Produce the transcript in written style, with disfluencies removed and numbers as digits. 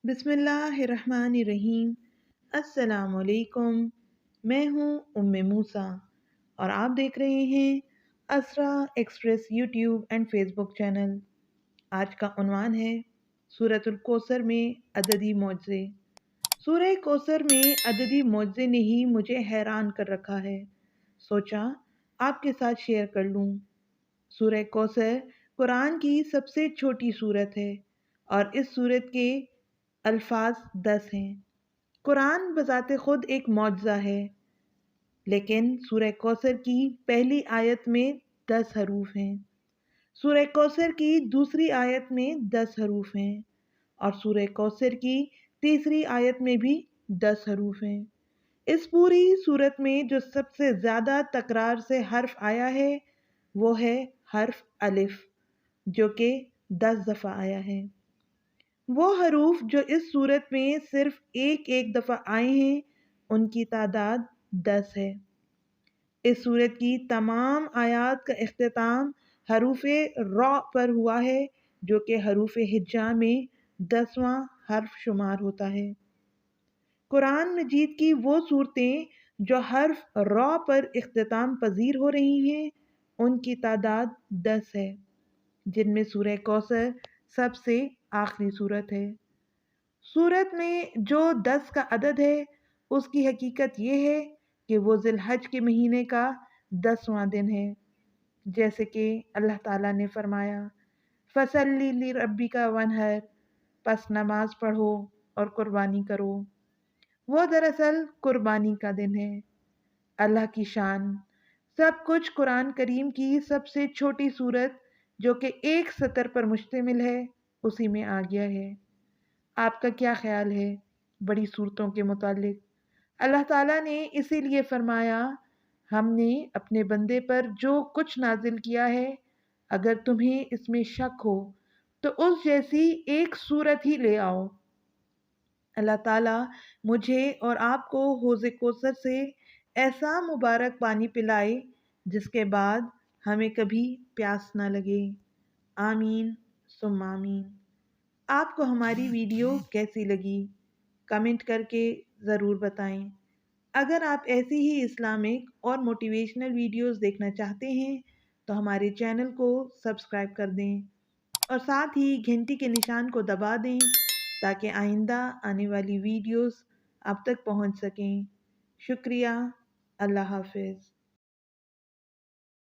بسم اللہ الرحمن الرحیم۔ السلام علیکم، میں ہوں موسیٰ اور آپ دیکھ رہے ہیں Isra express YouTube and Facebook چینل۔ آج کا عنوان ہے سورۃ الکوثر میں عددی معجزے۔ سورہ کوثر میں عددی معجزے نے ہی مجھے حیران کر رکھا ہے، سوچا آپ کے ساتھ شیئر کر لوں۔ سورہ کوثر قرآن کی سب سے چھوٹی سورت ہے اور اس سورت کے الفاظ 10 ہیں۔ قرآن بذات خود ایک معجزہ ہے، لیکن سورہ کوثر کی پہلی آیت میں 10 حروف ہیں، سورہ کوثر کی دوسری آیت میں 10 حروف ہیں اور سورہ کوثر کی تیسری آیت میں بھی 10 حروف ہیں۔ اس پوری سورت میں جو سب سے زیادہ تکرار سے حرف آیا ہے وہ ہے حرف الف، جو کہ 10 دفعہ آیا ہے۔ وہ حروف جو اس صورت میں صرف ایک دفعہ آئے ہیں ان کی تعداد 10 ہے۔ اس صورت کی تمام آیات کا اختتام حروف را پر ہوا ہے، جو کہ حروف ہجا میں 10واں حرف شمار ہوتا ہے۔ قرآن مجید کی وہ صورتیں جو حرف را پر اختتام پذیر ہو رہی ہیں ان کی تعداد 10 ہے، جن میں سورہ کوثر سب سے آخری صورت ہے۔ سورت میں جو 10 کا عدد ہے اس کی حقیقت یہ ہے کہ وہ ذی الحج کے مہینے کا 10واں دن ہے، جیسے کہ اللہ تعالیٰ نے فرمایا فَصَلِّ لِرَبِّكَ وَانْحَرْ، پس نماز پڑھو اور قربانی کرو۔ وہ دراصل قربانی کا دن ہے۔ اللہ کی شان، سب کچھ قرآن کریم کی سب سے چھوٹی صورت جو کہ ایک سطر پر مشتمل ہے اسی میں آ گیا ہے۔ آپ کا کیا خیال ہے بڑی صورتوں کے متعلق؟ اللہ تعالیٰ نے اسی لیے فرمایا ہم نے اپنے بندے پر جو کچھ نازل کیا ہے اگر تمہیں اس میں شک ہو تو اس جیسی ایک صورت ہی لے آؤ۔ اللہ تعالیٰ مجھے اور آپ کو حوض کوثر سے ایسا مبارک پانی پلائے جس کے بعد ہمیں کبھی پیاس نہ لگے۔ آمین ثم آمین۔ آپ کو ہماری ویڈیو کیسی لگی کمنٹ کر کے ضرور بتائیں۔ اگر آپ ایسی ہی اسلامک اور موٹیویشنل ویڈیوز دیکھنا چاہتے ہیں تو ہمارے چینل کو سبسکرائب کر دیں اور ساتھ ہی گھنٹی کے نشان کو دبا دیں تاکہ آئندہ آنے والی ویڈیوز آپ تک پہنچ سکیں۔ شکریہ۔ اللہ حافظ۔